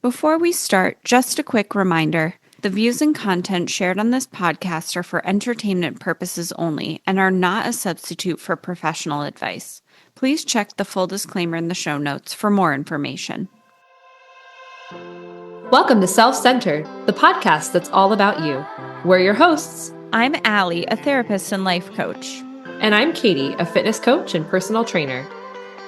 Before we start, just a quick reminder. The views and content shared on this podcast are for entertainment purposes only and are not a substitute for professional advice. Please check the full disclaimer in the show notes for more information. Welcome to Self-Centered, the podcast that's all about you. We're your hosts. I'm Allie, a therapist and life coach. And I'm Katie, a fitness coach and personal trainer.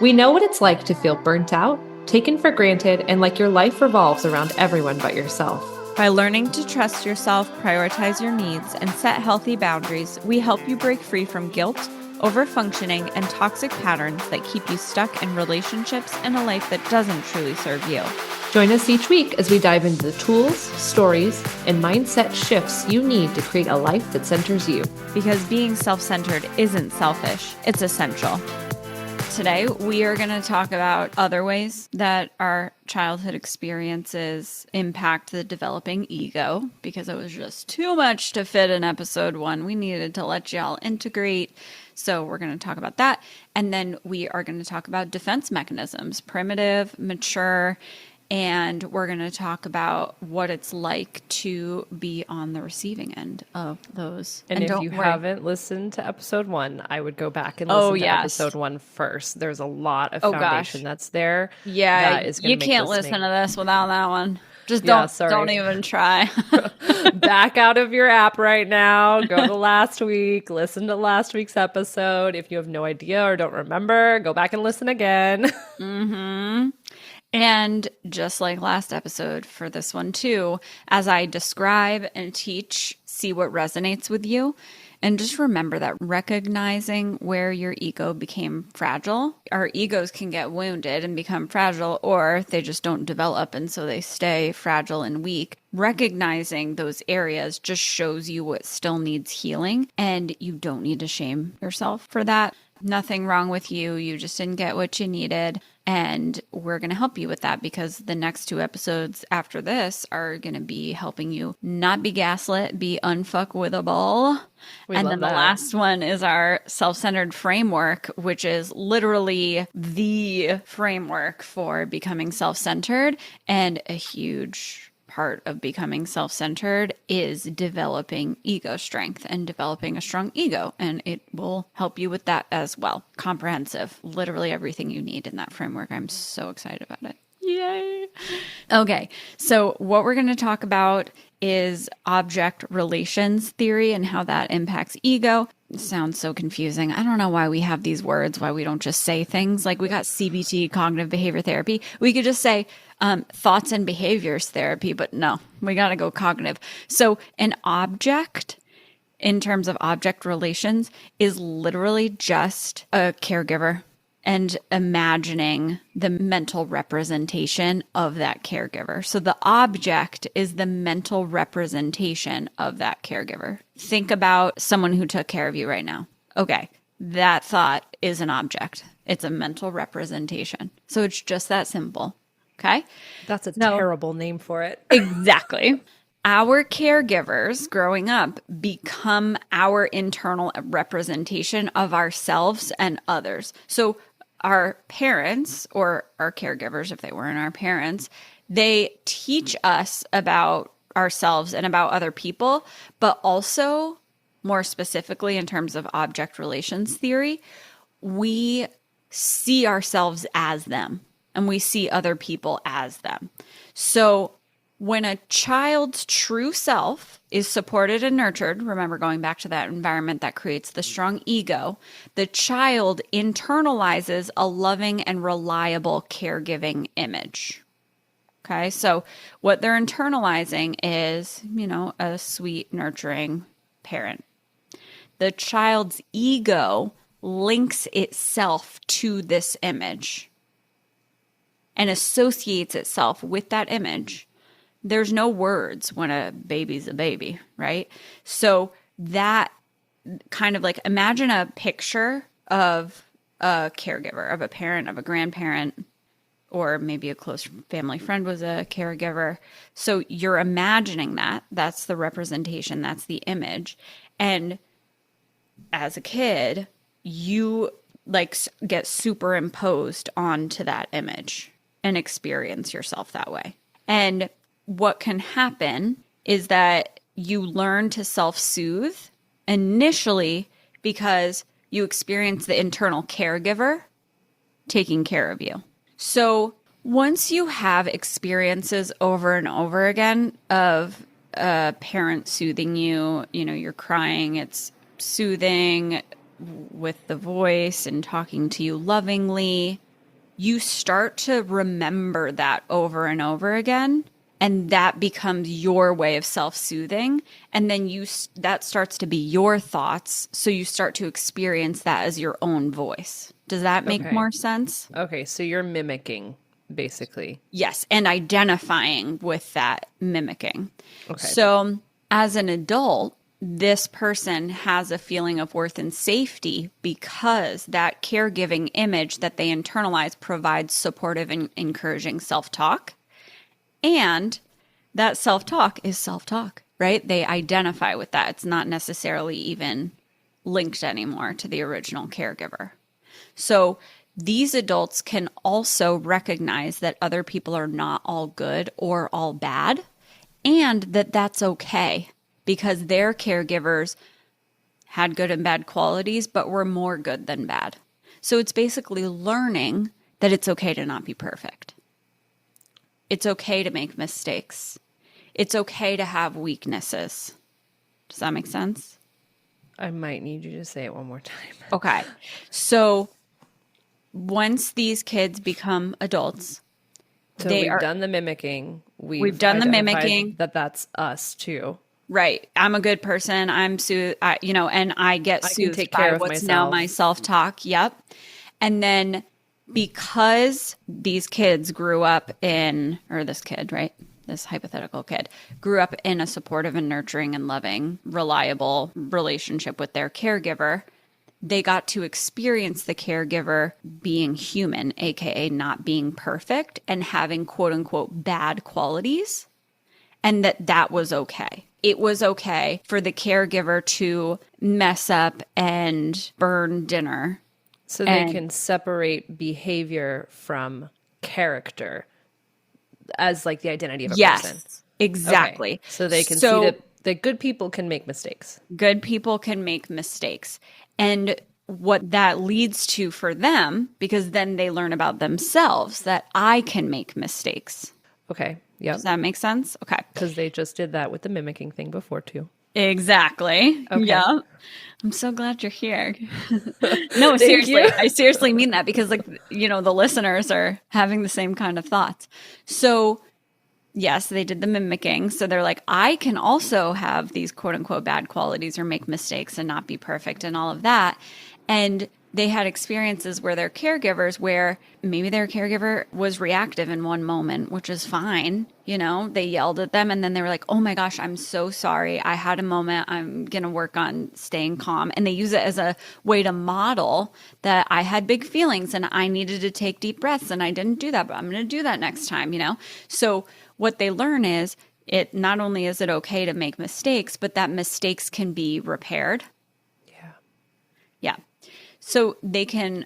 We know what it's like to feel burnt out, taken for granted, and like your life revolves around everyone but yourself. By learning to trust yourself, prioritize your needs, and set healthy boundaries, we help you break free from guilt, overfunctioning, and toxic patterns that keep you stuck in relationships and a life that doesn't truly serve you. Join us each week as we dive into the tools, stories, and mindset shifts you need to create a life that centers you. Because being self-centered isn't selfish, it's essential. Today, we are going to talk about other ways that our childhood experiences impact the developing ego, because it was just too much to fit in episode 1. We needed to let y'all integrate. So we're going to talk about that. And then we are going to talk about defense mechanisms, primitive, mature, and we're going to talk about what it's like to be on the receiving end of those. And if you haven't listened to episode 1, I would go back and listen to episode 1 first. There's a lot of foundation that's there. Yeah, that is gonna you can't listen to this without that one. Just don't even try. Back out of your app right now. Go to last week. Listen to last week's episode. If you have no idea or don't remember, go back and listen again. Mm-hmm. And just like last episode for this one too, as I describe and teach, see what resonates with you. And just remember that recognizing where your ego became fragile, our egos can get wounded and become fragile, or they just don't develop and so they stay fragile and weak. Recognizing those areas just shows you what still needs healing, and you don't need to shame yourself for that. Nothing wrong with you. You just didn't get what you needed. And we're going to help you with that, because the next 2 episodes after this are going to be helping you not be gaslit, be unfuckwithable. And then the last one is our self-centered framework, which is literally the framework for becoming self-centered. And a huge part of becoming self-centered is developing ego strength and developing a strong ego. And it will help you with that as well. Comprehensive, literally everything you need in that framework. I'm so excited about it. Yay. Okay. So what we're going to talk about is object relations theory and how that impacts ego. It sounds so confusing. I don't know why we have these words, why we don't just say things like we got CBT, cognitive behavior therapy. We could just say thoughts and behaviors therapy, but no, we got to go cognitive. So an object, in terms of object relations, is literally just a caregiver and imagining the mental representation of that caregiver. So the object is the mental representation of that caregiver. Think about someone who took care of you right now. Okay, that thought is an object. It's a mental representation. So it's just that simple. Okay? That's a terrible name for it. Exactly. Our caregivers growing up become our internal representation of ourselves and others. So our parents, or our caregivers, if they weren't our parents, they teach us about ourselves and about other people, but also, more specifically in terms of object relations theory, we see ourselves as them and we see other people as them. So when a child's true self is supported and nurtured, remember going back to that environment that creates the strong ego, the child internalizes a loving and reliable caregiving image. Okay, so what they're internalizing is, a sweet, nurturing parent. The child's ego links itself to this image and associates itself with that image. There's no words when a baby's a baby, right? So that kind of like, imagine a picture of a caregiver, of a parent, of a grandparent, or maybe a close family friend was a caregiver. So you're imagining that. That's the representation. That's the image. And as a kid, you get superimposed onto that image and experience yourself that way. And what can happen is that you learn to self-soothe initially because you experience the internal caregiver taking care of you. So once you have experiences over and over again of a parent soothing you, you're crying, it's soothing with the voice and talking to you lovingly, you start to remember that over and over again. And that becomes your way of self-soothing. And then that starts to be your thoughts. So you start to experience that as your own voice. Does that make more sense? Okay. So you're mimicking, basically. Yes. And identifying with that mimicking. Okay. So as an adult, this person has a feeling of worth and safety because that caregiving image that they internalize provides supportive and encouraging self-talk. And that self-talk is self-talk, right? They identify with that. It's not necessarily even linked anymore to the original caregiver. So these adults can also recognize that other people are not all good or all bad, and that that's okay because their caregivers had good and bad qualities, but were more good than bad. So it's basically learning that it's okay to not be perfect. It's okay to make mistakes. It's okay to have weaknesses. Does that make sense? I might need you to say it one more time. Okay. So once these kids become adults, so we've done the mimicking. We've done the mimicking. That's us too. Right. I'm a good person. I'm and I get soothed take care by of what's myself. Now my self-talk. Yep. And then because these kids grew up this kid, right? This hypothetical kid grew up in a supportive and nurturing and loving, reliable relationship with their caregiver, they got to experience the caregiver being human, aka not being perfect and having quote unquote bad qualities, and that was okay. It was okay for the caregiver to mess up and burn dinner. So they can separate behavior from character as like the identity of a person. Yes, exactly. Okay. So they can see that good people can make mistakes. Good people can make mistakes. And what that leads to for them, because then they learn about themselves, that I can make mistakes. Okay. Yep. Does that make sense? Okay. Because they just did that with the mimicking thing before too. Exactly. Okay. Yeah. I'm so glad you're here. No, seriously. I seriously mean that because the listeners are having the same kind of thoughts. So yes, they did the mimicking. So they're like, I can also have these quote unquote bad qualities or make mistakes and not be perfect and all of that. And they had experiences where where maybe their caregiver was reactive in one moment, which is fine. They yelled at them and then they were like, oh my gosh, I'm so sorry. I had a moment. I'm going to work on staying calm. And they use it as a way to model that I had big feelings and I needed to take deep breaths and I didn't do that, but I'm going to do that next time, So what they learn is it not only is it okay to make mistakes, but that mistakes can be repaired. Yeah. So they can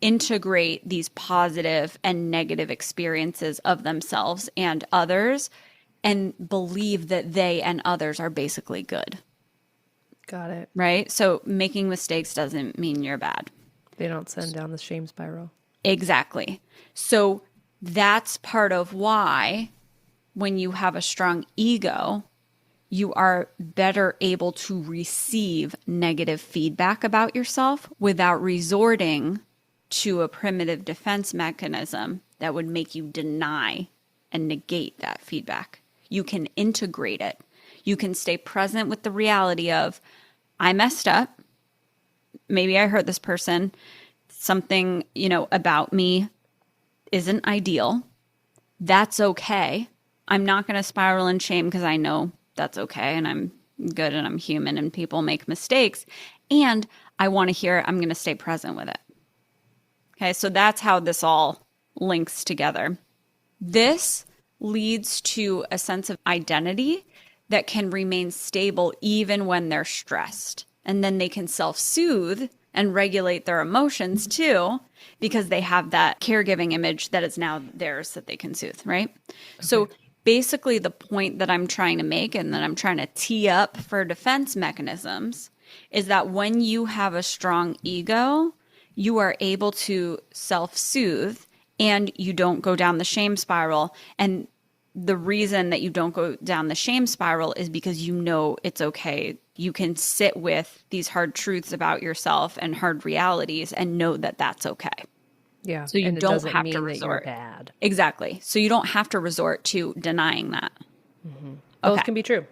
integrate these positive and negative experiences of themselves and others and believe that they and others are basically good. Got it. Right? So making mistakes doesn't mean you're bad. They don't send down the shame spiral. Exactly. So that's part of why when you have a strong ego, you are better able to receive negative feedback about yourself without resorting to a primitive defense mechanism that would make you deny and negate that feedback. You can integrate it. You can stay present with the reality of, I messed up. Maybe I hurt this person. Something, about me isn't ideal. That's okay. I'm not going to spiral in shame because I know that's okay. And I'm good and I'm human and people make mistakes. And I want to hear it. I'm going to stay present with it. Okay. So that's how this all links together. This leads to a sense of identity that can remain stable even when they're stressed. And then they can self-soothe and regulate their emotions too, because they have that caregiving image that is now theirs that they can soothe, right? Okay. So basically the point that I'm trying to make and that I'm trying to tee up for defense mechanisms is that when you have a strong ego, you are able to self-soothe and you don't go down the shame spiral. And the reason that you don't go down the shame spiral is because you know it's okay. You can sit with these hard truths about yourself and hard realities and know that that's okay. Yeah. So you and it don't doesn't have mean to that resort. you're bad. Exactly. So you don't have to resort to denying that. Both can be true.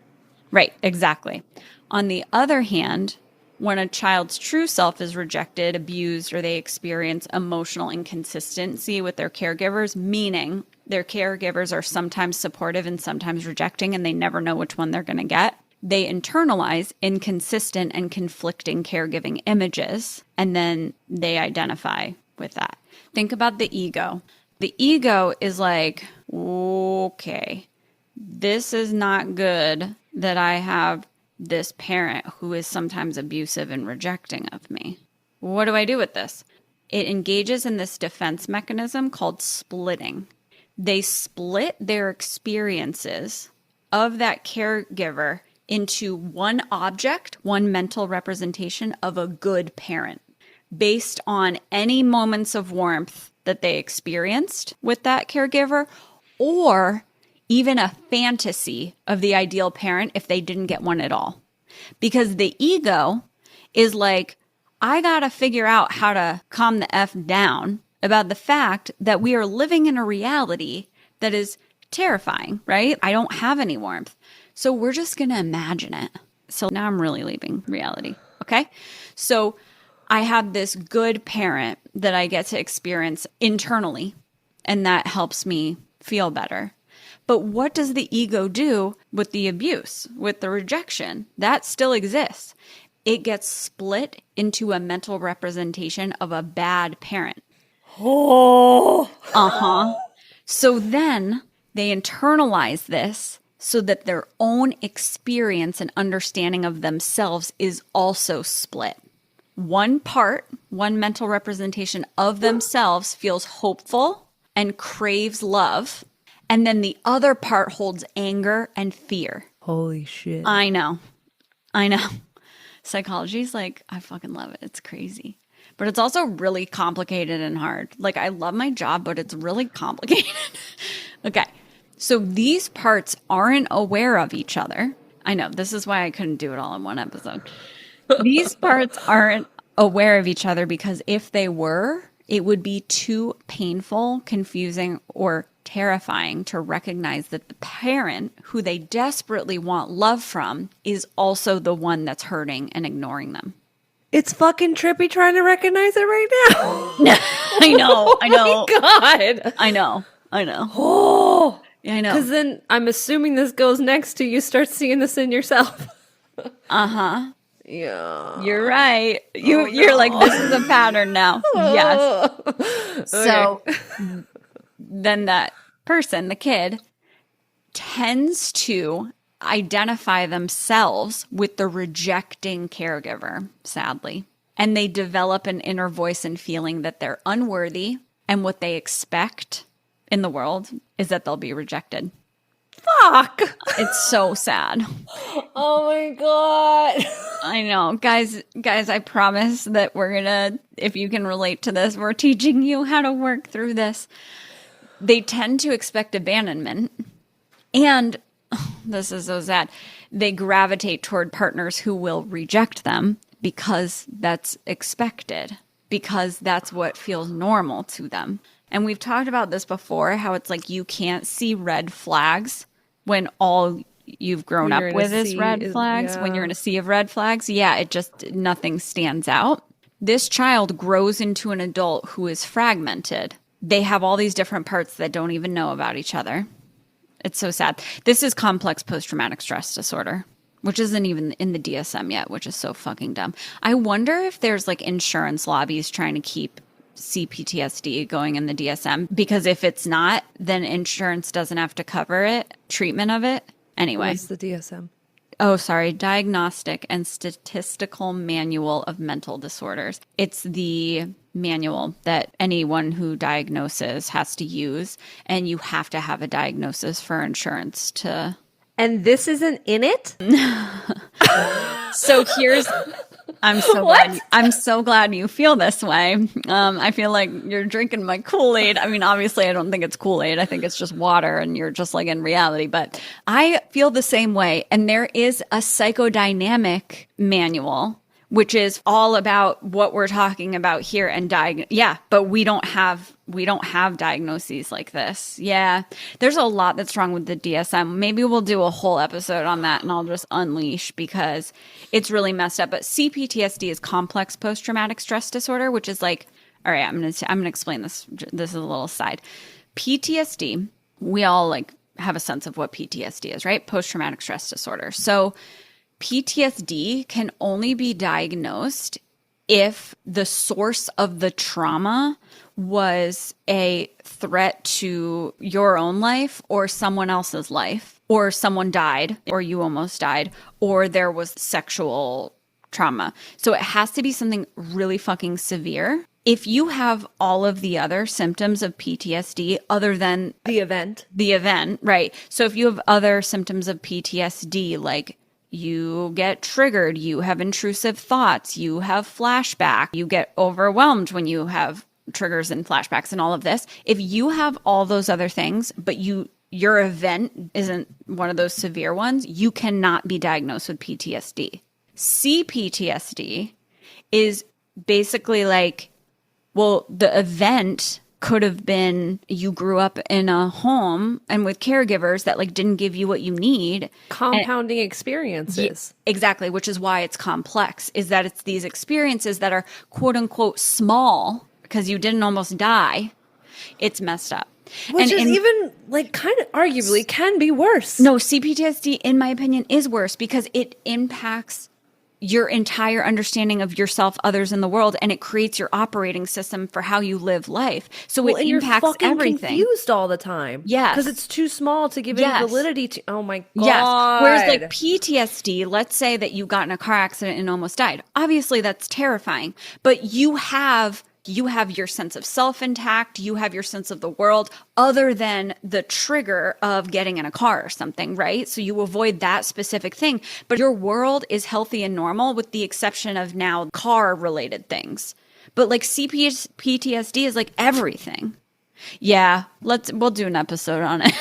Right. Exactly. On the other hand, when a child's true self is rejected, abused, or they experience emotional inconsistency with their caregivers, meaning their caregivers are sometimes supportive and sometimes rejecting, and they never know which one they're going to get, they internalize inconsistent and conflicting caregiving images, and then they identify with that. Think about the ego. The ego is like, okay, this is not good that I have this parent who is sometimes abusive and rejecting of me. What do I do with this? It engages in this defense mechanism called splitting. They split their experiences of that caregiver into one object, one mental representation of a good parent, based on any moments of warmth that they experienced with that caregiver, or even a fantasy of the ideal parent if they didn't get one at all. Because the ego is like, I got to figure out how to calm the F down about the fact that we are living in a reality that is terrifying, right? I don't have any warmth. So we're just going to imagine it. So now I'm really leaving reality. Okay. So I have this good parent that I get to experience internally, and that helps me feel better. But what does the ego do with the abuse, with the rejection? That still exists. It gets split into a mental representation of a bad parent. Oh. So then they internalize this so that their own experience and understanding of themselves is also split. One part, one mental representation of themselves feels hopeful and craves love. And then the other part holds anger and fear. Holy shit. I know. Psychology is like, I fucking love it. It's crazy. But it's also really complicated and hard. Like, I love my job, but it's really complicated. Okay. So these parts aren't aware of each other. I know. This is why I couldn't do it all in one episode. These parts aren't aware of each other because if they were, it would be too painful, confusing, or terrifying to recognize that the parent who they desperately want love from is also the one that's hurting and ignoring them. It's fucking trippy trying to recognize it right now. I know. Oh my God. I know. Oh. Yeah, I know. Because then I'm assuming this goes next to you start seeing this in yourself. Uh-huh. Yeah. You're right. You're like, this is a pattern now. Yes. Okay. So then that person, the kid, tends to identify themselves with the rejecting caregiver, sadly. And they develop an inner voice and feeling that they're unworthy, and what they expect in the world is that they'll be rejected. Fuck. It's so sad. Oh my God. I know. Guys, I promise that we're gonna, if you can relate to this, we're teaching you how to work through this. They tend to expect abandonment, and this is so sad, they gravitate toward partners who will reject them because that's expected, because that's what feels normal to them. And we've talked about this before, how it's like you can't see red flags when all you've grown up with is red flags. When you're in a sea of red flags, it just, nothing stands out. This child grows into an adult who is fragmented. They have all these different parts that don't even know about each other. It's so sad. This is complex post-traumatic stress disorder, which isn't even in the DSM yet, which is so fucking dumb. I wonder if there's like insurance lobbies trying to keep CPTSD going in the DSM, because if it's not, then insurance doesn't have to cover it, treatment of it. Anyway. What's the DSM? Diagnostic and Statistical Manual of Mental Disorders. It's the manual that anyone who diagnoses has to use, and you have to have a diagnosis for insurance to. And this isn't in it? So I'm so glad you feel this way. I feel like you're drinking my Kool-Aid. I mean, obviously I don't think it's Kool-Aid. I think it's just water and you're just like in reality, but I feel the same way. And there is a psychodynamic manual, which is all about what we're talking about here and but we don't have diagnoses like this. Yeah. There's a lot that's wrong with the DSM. Maybe we'll do a whole episode on that and I'll just unleash because it's really messed up. But CPTSD is complex post-traumatic stress disorder, which is like, all right, I'm going to explain this. This is a little side. PTSD, we all like have a sense of what PTSD is, right? Post-traumatic stress disorder. So PTSD can only be diagnosed if the source of the trauma was a threat to your own life or someone else's life, or someone died, or you almost died, or there was sexual trauma. So it has to be something really fucking severe. If you have all of the other symptoms of PTSD other than the event, right? So if you have other symptoms of PTSD, like you get triggered, you have intrusive thoughts, you have flashback, you get overwhelmed when you have triggers and flashbacks and all of this. If you have all those other things, but your event isn't one of those severe ones, you cannot be diagnosed with PTSD. CPTSD is basically like, well, the event could have been you grew up in a home and with caregivers that like didn't give you what you need. Compounding experiences. Exactly, which is why it's complex, is that it's these experiences that are quote unquote small because you didn't almost die. It's messed up. Which is even like kind of arguably can be worse. No, CPTSD, in my opinion, is worse because it impacts your entire understanding of yourself, others in the world, and it creates your operating system for how you live life. So it impacts you're fucking everything. Confused all the time. Yes. Because it's too small to give any validity to. Oh my God. Yes. Whereas like PTSD, let's say that you got in a car accident and almost died. Obviously that's terrifying, but you have your sense of self intact. You have your sense of the world other than the trigger of getting in a car or something, right? So you avoid that specific thing, but your world is healthy and normal with the exception of now car related things. But like PTSD is like everything. Yeah, we'll do an episode on it.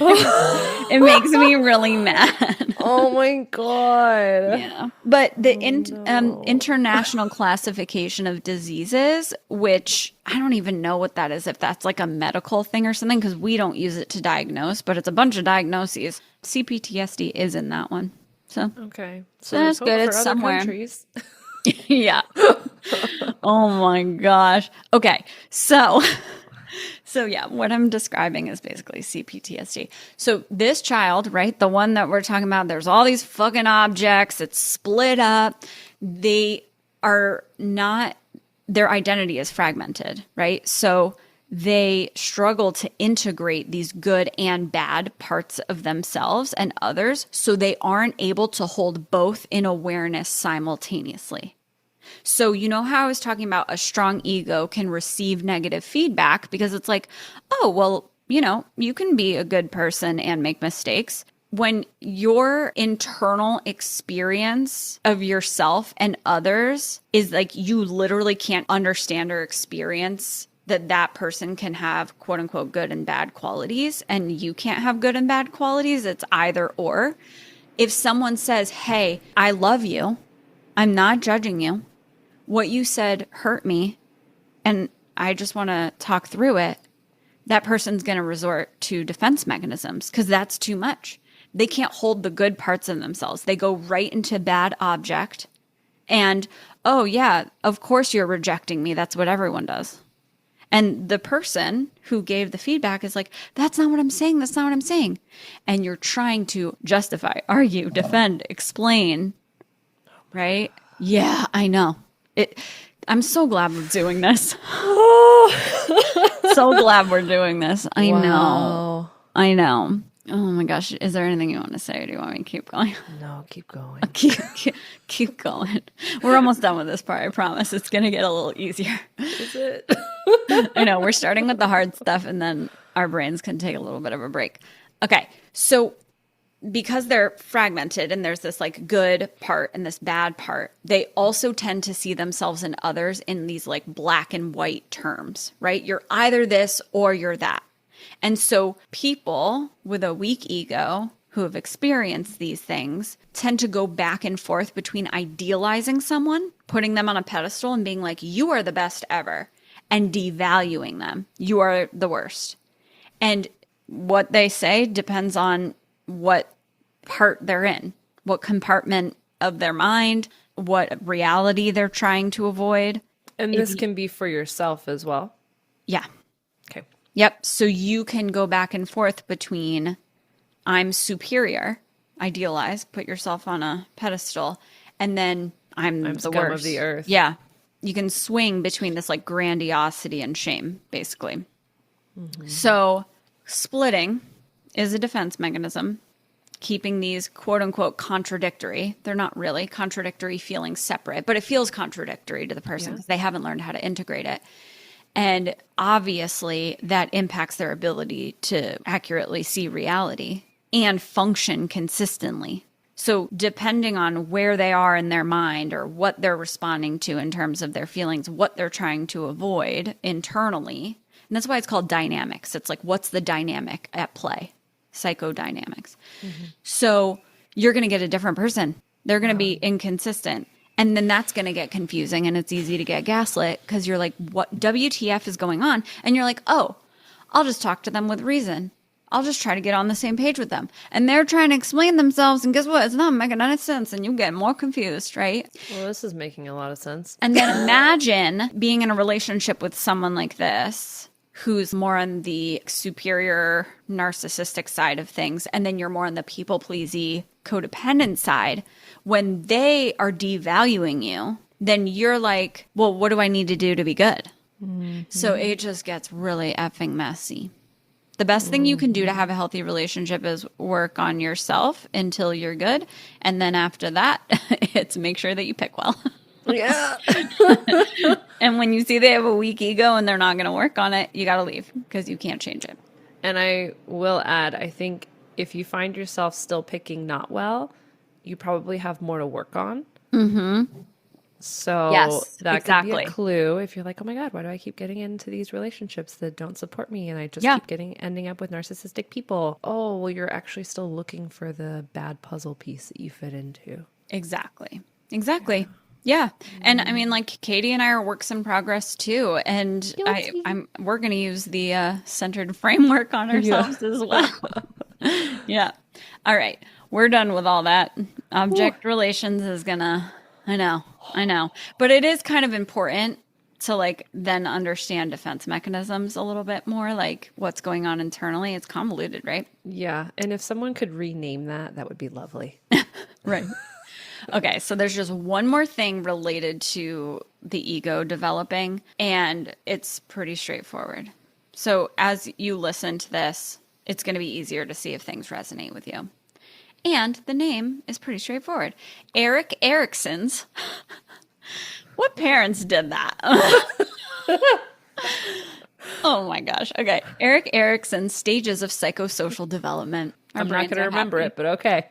It makes me really mad. Oh my God. Yeah. But the International Classification of Diseases, which I don't even know what that is, if that's like a medical thing or something, because we don't use it to diagnose, but it's a bunch of diagnoses. CPTSD is in that one. So okay. So that's good. It's somewhere. Countries. Yeah. Oh my gosh. Okay. So yeah, what I'm describing is basically CPTSD. So this child, right, the one that we're talking about, there's all these fucking objects, it's split up. Their identity is fragmented, right? So they struggle to integrate these good and bad parts of themselves and others, so they aren't able to hold both in awareness simultaneously. So you know how I was talking about a strong ego can receive negative feedback because it's like, oh, well, you know, you can be a good person and make mistakes. When your internal experience of yourself and others is like you literally can't understand or experience that person can have quote unquote good and bad qualities and you can't have good and bad qualities, it's either or. If someone says, hey, I love you, I'm not judging you, what you said hurt me, and I just want to talk through it, that person's going to resort to defense mechanisms because that's too much. They can't hold the good parts of themselves. They go right into bad object and, oh yeah, of course you're rejecting me. That's what everyone does. And the person who gave the feedback is like, that's not what I'm saying. That's not what I'm saying. And you're trying to justify, argue, defend, explain, right? Yeah, I know. I'm so glad we're doing this. So glad we're doing this. I know. Oh my gosh. Is there anything you want to say? Or do you want me to keep going? No, keep going. Keep going. We're almost done with this part. I promise. It's going to get a little easier. Is it? I know. We're starting with the hard stuff and then our brains can take a little bit of a break. Okay. So because they're fragmented and there's this like good part and this bad part, they also tend to see themselves and others in these like black and white terms, right? You're either this or you're that. And so people with a weak ego who have experienced these things tend to go back and forth between idealizing someone, putting them on a pedestal and being like, you are the best ever, and devaluing them. You are the worst. And what they say depends on what part they're in, what compartment of their mind, what reality they're trying to avoid. And this can be for yourself as well. Yeah. Okay. Yep. So you can go back and forth between I'm superior, idealize, put yourself on a pedestal, and then I'm the scum worst of the earth. Yeah. You can swing between this like grandiosity and shame, basically. Mm-hmm. So splitting is a defense mechanism, keeping these quote unquote contradictory. They're not really contradictory feelings separate, but it feels contradictory to the person because they haven't learned how to integrate it. And obviously that impacts their ability to accurately see reality and function consistently. So depending on where they are in their mind or what they're responding to in terms of their feelings, what they're trying to avoid internally, and that's why it's called dynamics. It's like, what's the dynamic at play? Psychodynamics. Mm-hmm. So you're going to get a different person. They're going to be inconsistent. And then that's going to get confusing and it's easy to get gaslit because you're like, what WTF is going on? And you're like, oh, I'll just talk to them with reason. I'll just try to get on the same page with them. And they're trying to explain themselves. And guess what? It's not making any sense. And you get more confused, right? Well, this is making a lot of sense. And then imagine being in a relationship with someone like this who's more on the superior narcissistic side of things. And then you're more on the people-pleasy codependent side. When they are devaluing you, then you're like, well, what do I need to do to be good? Mm-hmm. So it just gets really effing messy. The best thing you can do to have a healthy relationship is work on yourself until you're good. And then after that, it's make sure that you pick well. Yeah. And when you see they have a weak ego and they're not going to work on it, you got to leave because you can't change it. And I will add, I think if you find yourself still picking not well, you probably have more to work on. Mm-hmm. So yes, that exactly. could be a clue if you're like, oh my God, why do I keep getting into these relationships that don't support me? And I just keep ending up with narcissistic people. Oh, well, you're actually still looking for the bad puzzle piece that you fit into. Exactly. Yeah. And I mean, like Katie and I are works in progress too. And we're going to use the centered framework on ourselves as well. Yeah. All right. We're done with all that. Object relations is going to, I know. But it is kind of important to like then understand defense mechanisms a little bit more, like what's going on internally. It's convoluted, right? Yeah. And if someone could rename that, that would be lovely. Right. Okay, so there's just one more thing related to the ego developing, and it's pretty straightforward. So as you listen to this, it's going to be easier to see if things resonate with you. And the name is pretty straightforward. Erik Erikson's. What parents did that? Oh my gosh. Okay. Erik Erikson's Stages of Psychosocial Development. I'm not going to remember it, but okay.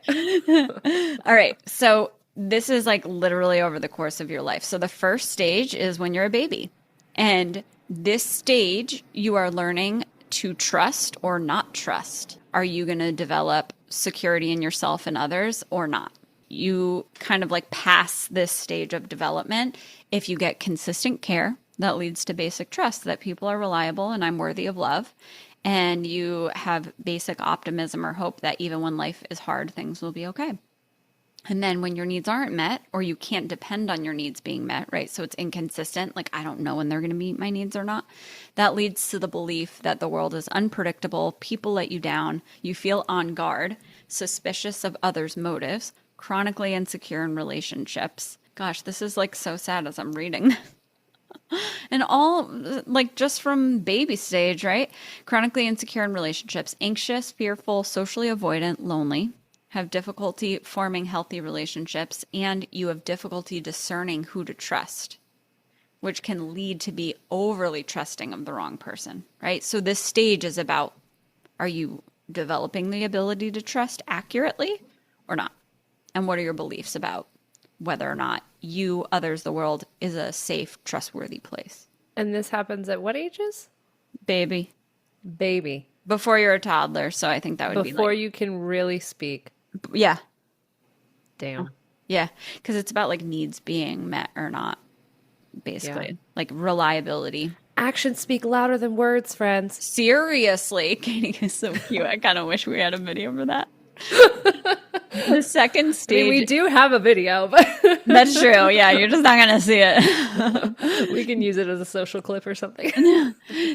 All right. So this is like literally over the course of your life. So the first stage is when you're a baby. And this stage, you are learning to trust or not trust. Are you going to develop security in yourself and others or not? You kind of like pass this stage of development if you get consistent care that leads to basic trust that people are reliable and I'm worthy of love. And you have basic optimism or hope that even when life is hard, things will be okay. And then when your needs aren't met or you can't depend on your needs being met, right? So it's inconsistent, like I don't know when they're going to meet my needs or not. That leads to the belief that the world is unpredictable, people let you down, you feel on guard, suspicious of others' motives, chronically insecure in relationships. Gosh, this is like so sad as I'm reading. And all, like, just from baby stage, right? Chronically insecure in relationships, anxious, fearful, socially avoidant, lonely, have difficulty forming healthy relationships, and you have difficulty discerning who to trust, which can lead to be overly trusting of the wrong person, right? So this stage is about, are you developing the ability to trust accurately or not? And what are your beliefs about whether or not you, others, the world is a safe, trustworthy place? And this happens at what ages? Baby. Baby. Before you're a toddler. So I think that would be Before like, you can really speak. yeah. Damn. Yeah. Because it's about like needs being met or not, basically. Yeah. Like reliability. Actions speak louder than words, friends. Seriously. Katie is so cute. I kind of wish we had a video for that. The second stage. I mean, we do have a video, but That's true. Yeah, you're just not going to see it. we can use it as a social clip or something.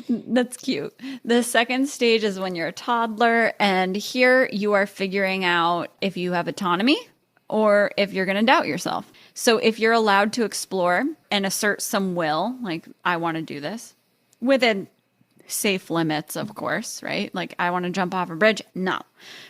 That's cute. The second stage is when you're a toddler, and here you are figuring out if you have autonomy or if you're going to doubt yourself. So if you're allowed to explore and assert some will, like, I want to do this, within safe limits, of course, right? Like, I want to jump off a bridge. No.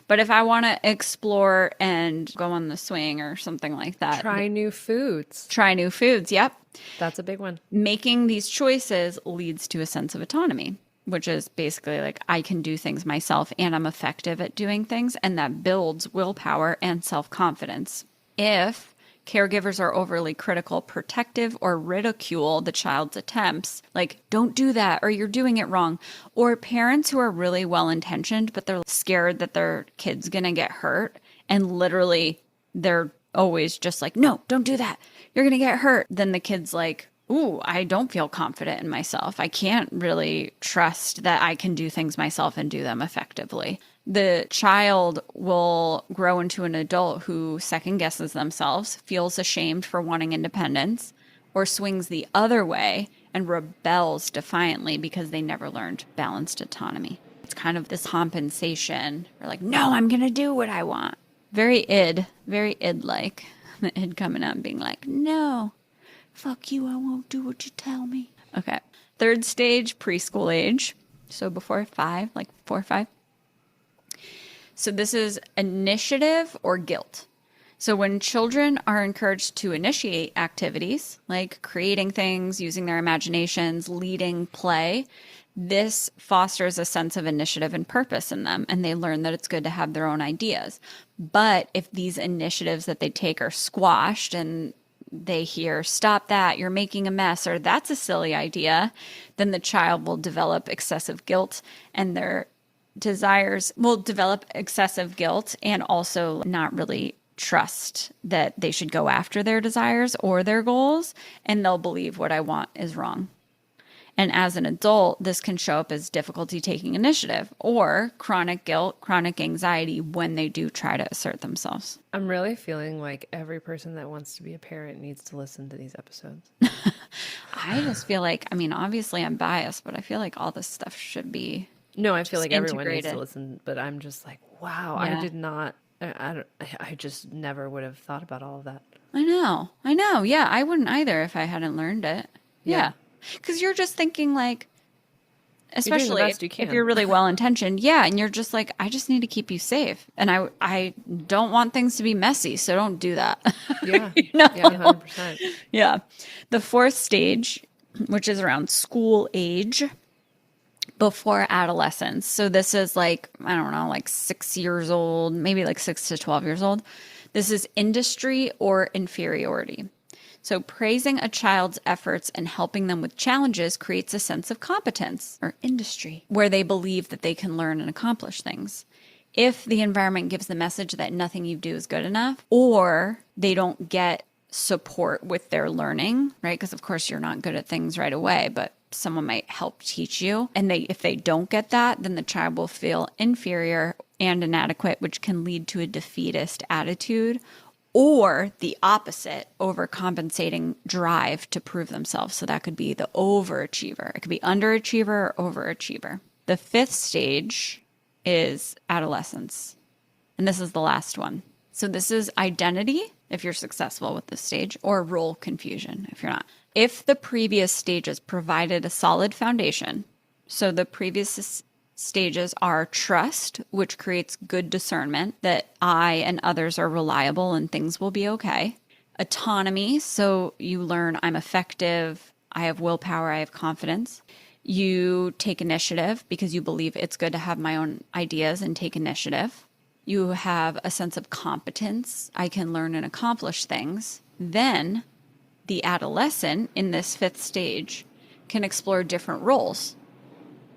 But if I want to explore and go on the swing or something like that. Try new foods. Try new foods. Yep. That's a big one. Making these choices leads to a sense of autonomy, which is basically like, I can do things myself and I'm effective at doing things. And that builds willpower and self-confidence. If caregivers are overly critical, protective, or ridicule the child's attempts, like, don't do that, or you're doing it wrong. Or parents who are really well-intentioned, but they're scared that their kid's going to get hurt. And literally, they're always just like, no, don't do that. You're going to get hurt. Then the kid's like, ooh, I don't feel confident in myself. I can't really trust that I can do things myself and do them effectively. The child will grow into an adult who second guesses themselves, feels ashamed for wanting independence, or swings the other way and rebels defiantly because they never learned balanced autonomy. It's kind of this compensation. We're like, no, I'm going to do what I want. Very id-like. The id coming out and being like, no, fuck you, I won't do what you tell me. Okay. Third stage, preschool age. So before 5, like 4 or 5. So this is initiative or guilt. So when children are encouraged to initiate activities, like creating things, using their imaginations, leading play, this fosters a sense of initiative and purpose in them, and they learn that it's good to have their own ideas. But if these initiatives that they take are squashed and they hear, stop that, you're making a mess, or that's a silly idea, then the child will develop excessive guilt, and their desires will develop excessive guilt and also not really trust that they should go after their desires or their goals, and they'll believe what I want is wrong. And as an adult, this can show up as difficulty taking initiative or chronic guilt, chronic anxiety when they do try to assert themselves. I'm really feeling like every person that wants to be a parent needs to listen to these episodes. I just feel like, I mean, obviously I'm biased, but I feel like all this stuff should be No, I feel like everyone needs integrated. to listen, but I'm just like, wow, Yeah. I did not, I just never would have thought about all of that. I know. Yeah, I wouldn't either if I hadn't learned it. Yeah. Because you're just thinking like, especially best you if can. you're really well-intentioned. Yeah. And you're just like, I just need to keep you safe. And I don't want things to be messy. So don't do that. Yeah. You know? Yeah, 100%. Yeah. The fourth stage, which is around school age, before adolescence. So this is like, I don't know, like 6 years old, maybe like 6 to 12 years old. This is industry or inferiority. So praising a child's efforts and helping them with challenges creates a sense of competence or industry where they believe that they can learn and accomplish things. If the environment gives the message that nothing you do is good enough, or they don't get support with their learning, right? Because of course you're not good at things right away, but someone might help teach you. And if they don't get that, then the child will feel inferior and inadequate, which can lead to a defeatist attitude or the opposite, overcompensating drive to prove themselves. So that could be the overachiever. It could be underachiever or overachiever. The fifth stage is adolescence. And this is the last one. So this is identity, if you're successful with this stage, or role confusion, if you're not. If the previous stages provided a solid foundation, so the previous stages are trust, which creates good discernment that I and others are reliable and things will be okay. Autonomy, so you learn I'm effective, I have willpower, I have confidence. You take initiative because you believe it's good to have my own ideas and take initiative. You have a sense of competence. I can learn and accomplish things. Then the adolescent in this 5th stage can explore different roles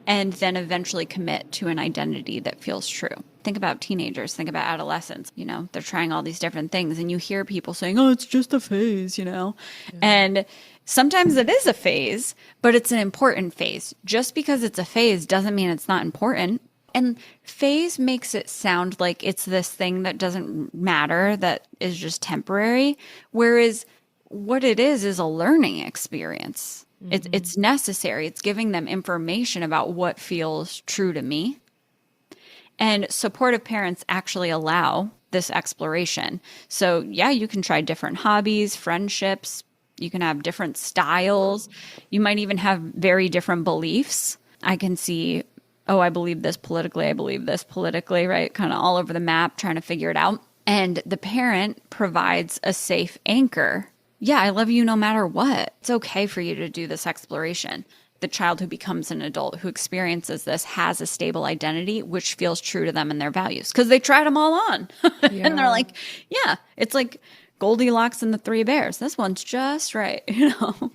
and then eventually commit to an identity that feels true. Think about teenagers, think about adolescents. They're trying all these different things and you hear people saying, oh, it's just a phase, Yeah. And sometimes it is a phase, but it's an important phase. Just because it's a phase doesn't mean it's not important. And phase makes it sound like it's this thing that doesn't matter, that is just temporary. Whereas what it is a learning experience. It's necessary. It's giving them information about what feels true to me. And supportive parents actually allow this exploration. So yeah, you can try different hobbies, friendships. You can have different styles. You might even have very different beliefs. I can see, oh, I believe this politically, right? Kind of all over the map, trying to figure it out. And the parent provides a safe anchor. Yeah, I love you no matter what. It's okay for you to do this exploration. The child who becomes an adult, who experiences this, has a stable identity, which feels true to them and their values. Because they tried them all on. Yeah. And they're like, yeah, it's like Goldilocks and the Three Bears. This one's just right,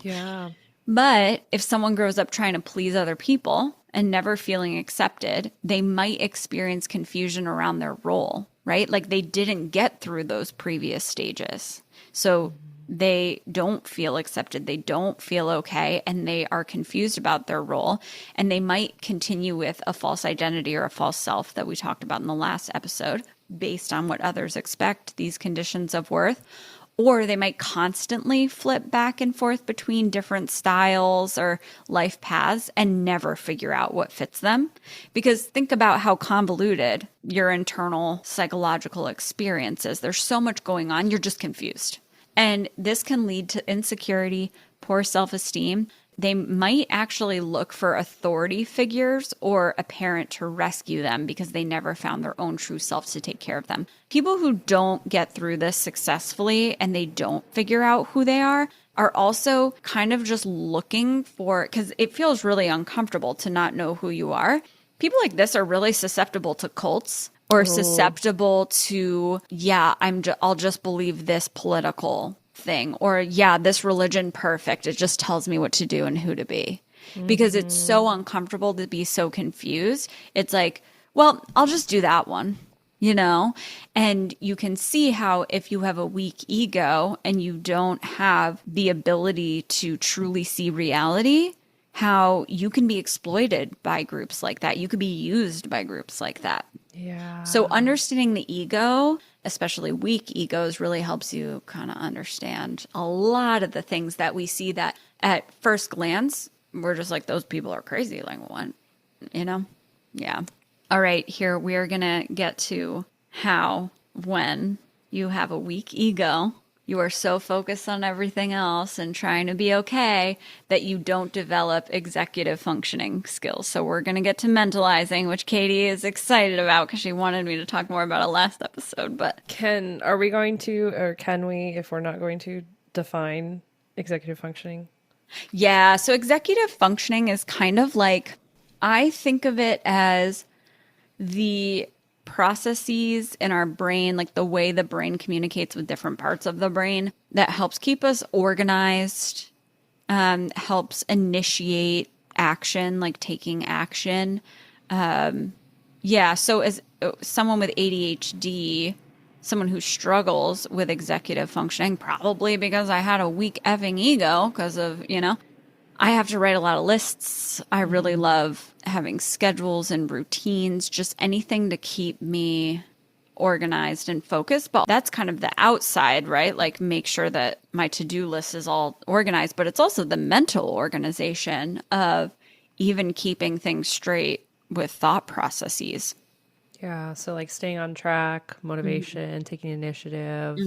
Yeah. But if someone grows up trying to please other people and never feeling accepted, they might experience confusion around their role, right? Like they didn't get through those previous stages. So they don't feel accepted. They don't feel okay. And they are confused about their role. And they might continue with a false identity or a false self that we talked about in the last episode based on what others expect, these conditions of worth. Or they might constantly flip back and forth between different styles or life paths and never figure out what fits them. Because think about how convoluted your internal psychological experience is. There's so much going on, you're just confused. And this can lead to insecurity, poor self-esteem. They might actually look for authority figures or a parent to rescue them because they never found their own true self to take care of them. People who don't get through this successfully and they don't figure out who they are also kind of just looking for, because it feels really uncomfortable to not know who you are. People like this are really susceptible to cults or susceptible to, yeah, I'll just believe this political thing, or yeah, this religion, perfect. It just tells me what to do and who to be. Because it's so uncomfortable to be so confused. It's like, well, I'll just do that one, And you can see how if you have a weak ego and you don't have the ability to truly see reality, how you can be exploited by groups like that. You could be used by groups like that. Yeah. So understanding the ego, especially weak egos, really helps you kind of understand a lot of the things that we see that at first glance, we're just like, those people are crazy. Like, what? Yeah. All right, here we are going to get to how, when you have a weak ego, you are so focused on everything else and trying to be okay that you don't develop executive functioning skills. So we're going to get to mentalizing, which Katie is excited about because she wanted me to talk more about it last episode. But are we going to, or can we, if we're not going to, define executive functioning? Yeah. So executive functioning is kind of like, I think of it as the processes in our brain, like the way the brain communicates with different parts of the brain, that helps keep us organized, helps initiate action, like taking action. So as someone with ADHD, someone who struggles with executive functioning, probably because I had a weak effing ego because of, I have to write a lot of lists. I really love having schedules and routines, just anything to keep me organized and focused. But that's kind of the outside, right? Like make sure that my to-do list is all organized, but it's also the mental organization of even keeping things straight with thought processes. Yeah. So like staying on track, motivation, taking initiative,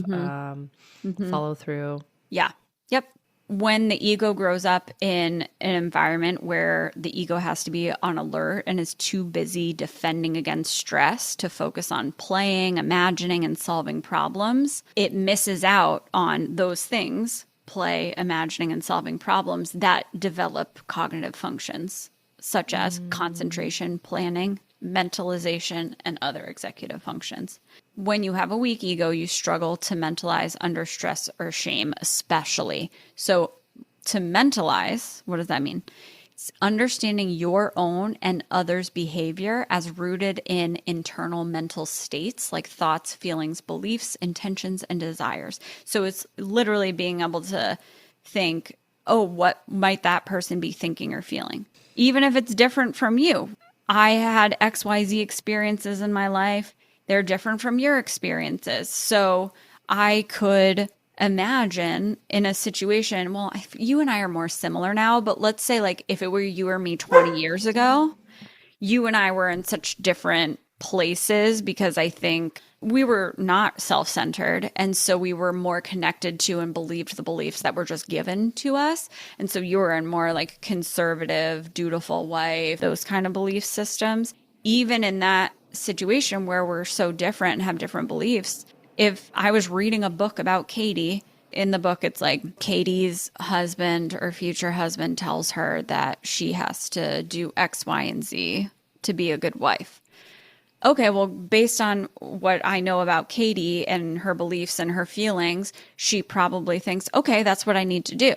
follow through. Yeah. Yep. when the ego grows up in an environment where the ego has to be on alert and is too busy defending against stress to focus on playing, imagining, and solving problems, it misses out on those things, play, imagining, and solving problems that develop cognitive functions, such as concentration, planning, mentalization, and other executive functions. When you have a weak ego, you struggle to mentalize under stress or shame, especially. So to mentalize, what does that mean? It's understanding your own and others' behavior as rooted in internal mental states like thoughts, feelings, beliefs, intentions, and desires. So it's literally being able to think, oh, what might that person be thinking or feeling? Even if it's different from you. I had XYZ experiences in my life. They're different from your experiences. So I could imagine in a situation, well, you and I are more similar now, but let's say like if it were you or me 20 years ago, you and I were in such different places because I think we were not self-centered. And so we were more connected to and believed the beliefs that were just given to us. And so you were in more like conservative, dutiful wife, those kind of belief systems. Even in that situation where we're so different and have different beliefs, if I was reading a book about Katie, in the book, it's like Katie's husband or future husband tells her that she has to do X, Y, and Z to be a good wife. Okay, well, based on what I know about Katie and her beliefs and her feelings, she probably thinks, okay, that's what I need to do.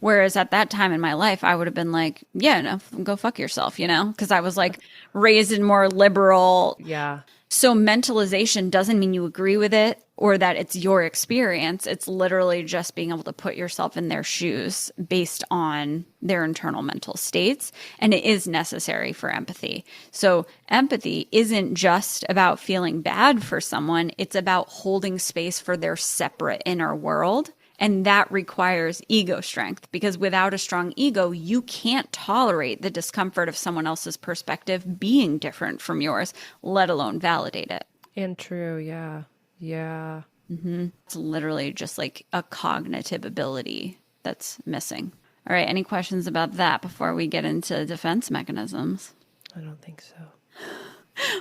Whereas at that time in my life, I would have been like, yeah, no, go fuck yourself, you know? Because I was like raised in more liberal. Yeah. So mentalization doesn't mean you agree with it or that it's your experience. It's literally just being able to put yourself in their shoes based on their internal mental states. And it is necessary for empathy. So empathy isn't just about feeling bad for someone. It's about holding space for their separate inner world. And that requires ego strength because without a strong ego, you can't tolerate the discomfort of someone else's perspective being different from yours, let alone validate it. And true. Yeah. Yeah. It's literally just like a cognitive ability that's missing. All right. Any questions about that before we get into defense mechanisms? I don't think so.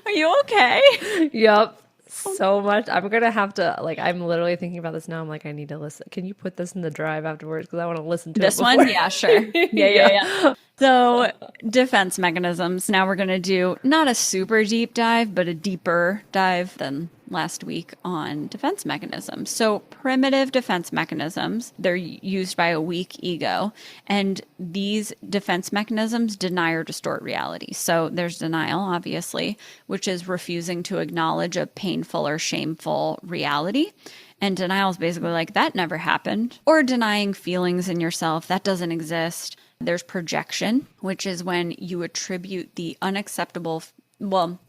Are you okay? Yep. So much. I'm going to have to, like, I'm literally thinking about this now. I'm like, I need to listen. Can you put this in the drive afterwards? Because I want to listen to this it one? Yeah, sure. Yeah. So defense mechanisms. Now we're going to do not a super deep dive, but a deeper dive than last week on defense mechanisms. So primitive defense mechanisms, they're used by a weak ego. And these defense mechanisms deny or distort reality. So there's denial, obviously, which is refusing to acknowledge a painful or shameful reality. And denial is basically like, that never happened. Or denying feelings in yourself, that doesn't exist. There's projection, which is when you attribute the unacceptable, well,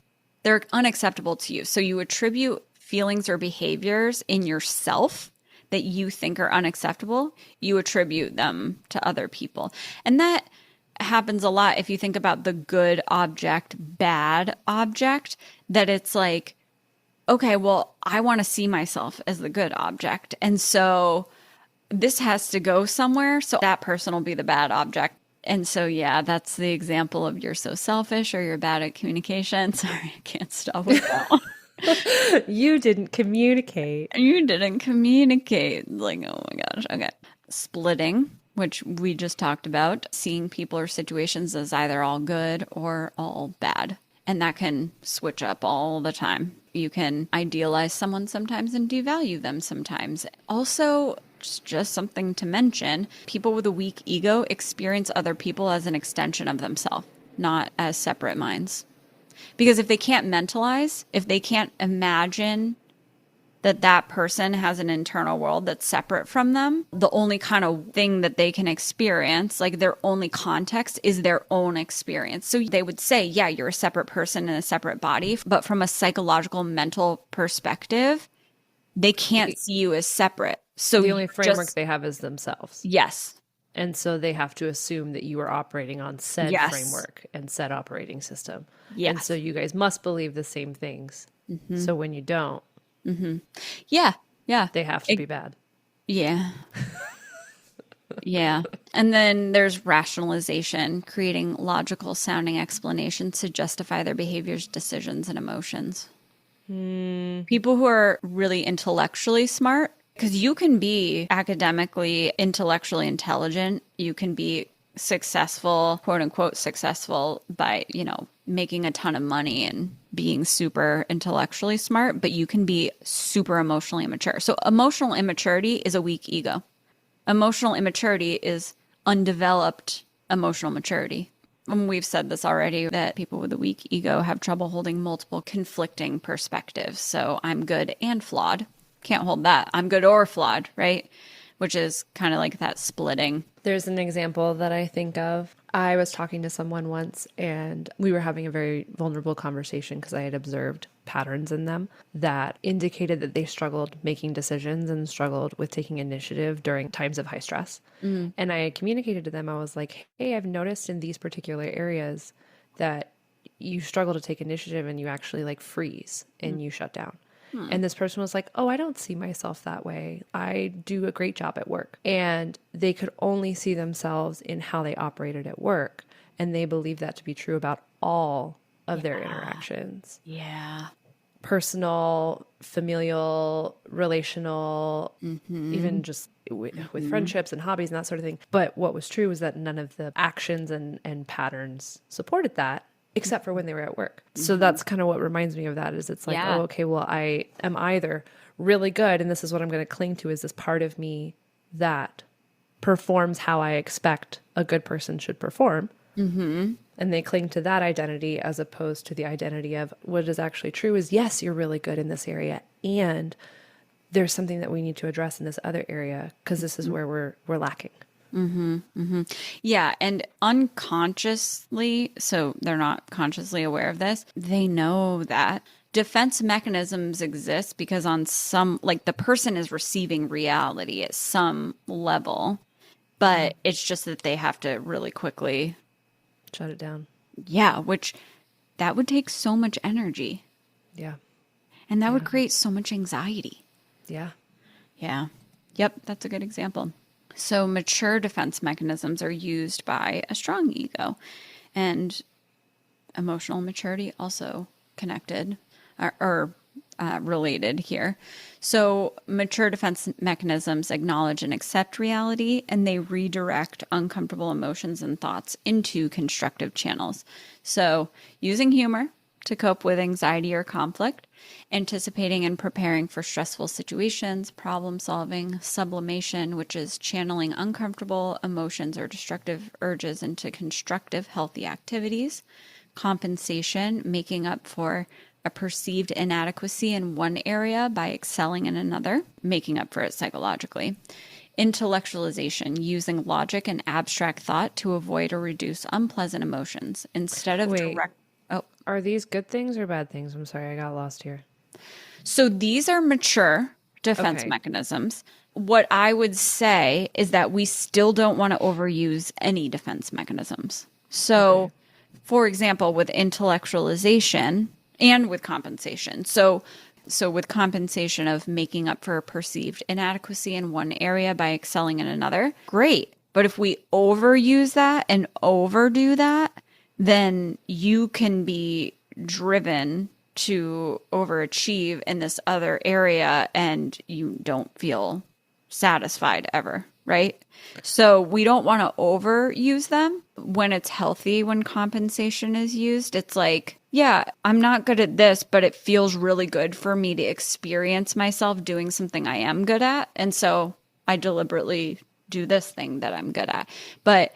they're unacceptable to you. So you attribute feelings or behaviors in yourself that you think are unacceptable, you attribute them to other people. And that happens a lot if you think about the good object, bad object, that it's like, okay, well, I want to see myself as the good object. And so this has to go somewhere. So that person will be the bad object. And so, yeah, that's the example of you're so selfish or you're bad at communication. Sorry, I can't stop with that one. You didn't communicate. You didn't communicate. Like, oh my gosh. Okay. Splitting, which we just talked about, seeing people or situations as either all good or all bad. And that can switch up all the time. You can idealize someone sometimes and devalue them sometimes. Also, just something to mention, people with a weak ego experience other people as an extension of themselves, not as separate minds. Because if they can't mentalize, if they can't imagine that that person has an internal world that's separate from them, the only kind of thing that they can experience, like their only context, is their own experience. So they would say, yeah, you're a separate person in a separate body, but from a psychological, mental perspective, they can't see you as separate. So the only framework they have is themselves. Yes. And so they have to assume that you are operating on said framework and said operating system. Yes. And so you guys must believe the same things. Mm-hmm. So when you don't, yeah, they have to be bad. Yeah. Yeah. And then there's rationalization, creating logical sounding explanations to justify their behaviors, decisions, and emotions. People who are really intellectually smart, because you can be academically, intellectually intelligent, you can be successful, quote unquote, successful by, making a ton of money and being super intellectually smart, but you can be super emotionally immature. So emotional immaturity is a weak ego. Emotional immaturity is undeveloped emotional maturity. And we've said this already, that people with a weak ego have trouble holding multiple conflicting perspectives. So I'm good and flawed. Can't hold that. I'm good or flawed, right? Which is kind of like that splitting. There's an example that I think of. I was talking to someone once and we were having a very vulnerable conversation because I had observed patterns in them that indicated that they struggled making decisions and struggled with taking initiative during times of high stress. And I communicated to them, I was like, hey, I've noticed in these particular areas that you struggle to take initiative and you actually like freeze and you shut down. And this person was like, oh, I don't see myself that way. I do a great job at work. And they could only see themselves in how they operated at work. And they believe that to be true about all of their interactions. Yeah. Personal, familial, relational, even just with friendships and hobbies and that sort of thing. But what was true was that none of the actions and patterns supported that, except for when they were at work. So that's kind of what reminds me of that, is it's like, oh, okay, well, I am either really good, and this is what I'm going to cling to, is this part of me that performs how I expect a good person should perform. And they cling to that identity as opposed to the identity of what is actually true is, yes, you're really good in this area, and there's something that we need to address in this other area because this is where we're lacking. Yeah. And unconsciously, so they're not consciously aware of this, they know that defense mechanisms exist because on some, like the person is receiving reality at some level, but it's just that they have to really quickly shut it down. Yeah. Which that would take so much energy. Yeah. And that would create so much anxiety. Yeah. Yeah. Yep. That's a good example. So mature defense mechanisms are used by a strong ego, and emotional maturity also connected or related here. So mature defense mechanisms acknowledge and accept reality, and they redirect uncomfortable emotions and thoughts into constructive channels. So using humor to cope with anxiety or conflict, anticipating and preparing for stressful situations, problem solving, sublimation, which is channeling uncomfortable emotions or destructive urges into constructive, healthy activities, compensation, making up for a perceived inadequacy in one area by excelling in another, making up for it psychologically. Intellectualization, using logic and abstract thought to avoid or reduce unpleasant emotions instead of direct. Oh, are these good things or bad things? I'm sorry, I got lost here. So these are mature defense mechanisms. What I would say is that we still don't want to overuse any defense mechanisms. So, for example, with intellectualization and with compensation. So with compensation of making up for a perceived inadequacy in one area by excelling in another, great. But if we overuse that and overdo that, then you can be driven to overachieve in this other area and you don't feel satisfied ever, right? So we don't want to overuse them. When it's healthy, when compensation is used, it's like, yeah, I'm not good at this, but it feels really good for me to experience myself doing something I am good at. And so I deliberately do this thing that I'm good at. But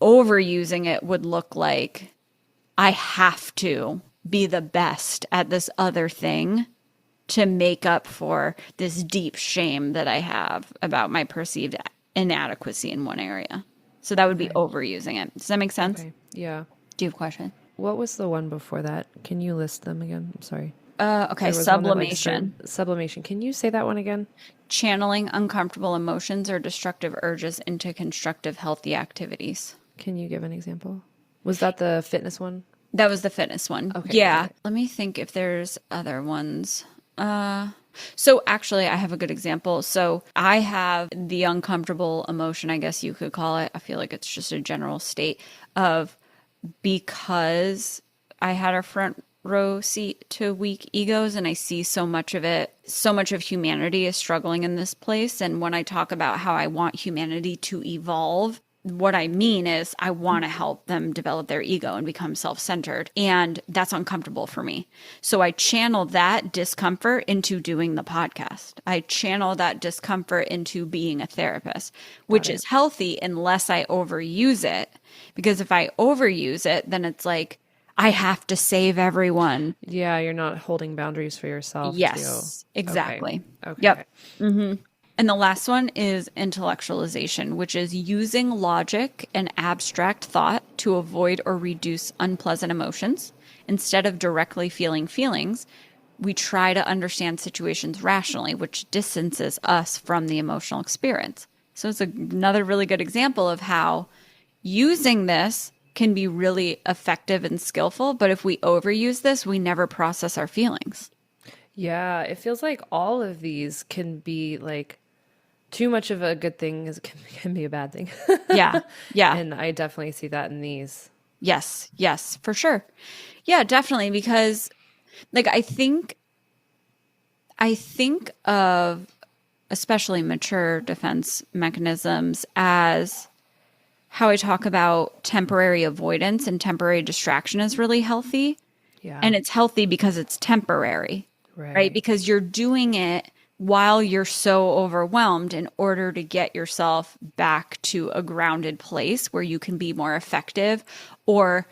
overusing it would look like I have to be the best at this other thing to make up for this deep shame that I have about my perceived inadequacy in one area. So that would be overusing it. Does that make sense? Okay. Yeah. Do you have a question? What was the one before that? Can you list them again? I'm sorry. Okay, sublimation. Sublimation. Can you say that one again? Channeling uncomfortable emotions or destructive urges into constructive, healthy activities. Can you give an example? Was that the fitness one? That was the fitness one. Okay. Yeah. Let me think if there's other ones. So actually, I have a good example. So I have the uncomfortable emotion, I guess you could call it. I feel like it's just a general state of, because I had a front row seat to weak egos and I see so much of it, so much of humanity is struggling in this place. And when I talk about how I want humanity to evolve, what I mean is I want to help them develop their ego and become self-centered. And that's uncomfortable for me. So I channel that discomfort into doing the podcast. I channel that discomfort into being a therapist, which is healthy unless I overuse it. Because if I overuse it, then it's like, I have to save everyone. Yeah, you're not holding boundaries for yourself. Yes, exactly. Okay. Yep. And the last one is intellectualization, which is using logic and abstract thought to avoid or reduce unpleasant emotions. Instead of directly feeling feelings, we try to understand situations rationally, which distances us from the emotional experience. So it's another really good example of how using this can be really effective and skillful, but if we overuse this, we never process our feelings. Yeah, it feels like all of these can be like too much of a good thing can be a bad thing. Yeah. And I definitely see that in these. Yes, for sure. Yeah, definitely, because like I think of especially mature defense mechanisms as how I talk about temporary avoidance and temporary distraction is really healthy. Yeah. And it's healthy because it's temporary, right? Because you're doing it while you're so overwhelmed in order to get yourself back to a grounded place where you can be more effective. Or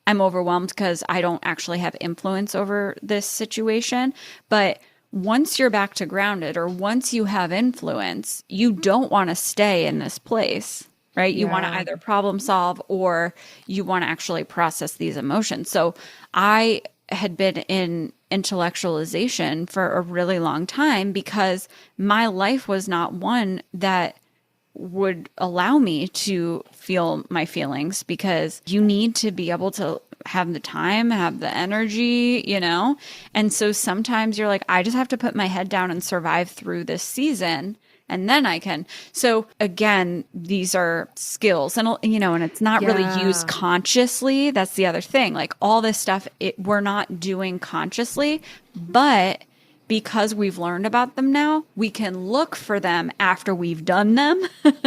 I'm overwhelmed because I don't actually have influence over this situation. But once you're back to grounded, or once you have influence, you don't want to stay in this place. Right? You want to either problem solve or you want to actually process these emotions. So I had been in intellectualization for a really long time because my life was not one that would allow me to feel my feelings, because you need to be able to have the time, have the energy, you know? And so sometimes you're like, I just have to put my head down and survive through this season. And then I can. So again, these are skills, and you know, and it's not really used consciously. That's the other thing. Like all this stuff, we're not doing consciously, but because we've learned about them now, we can look for them after we've done them.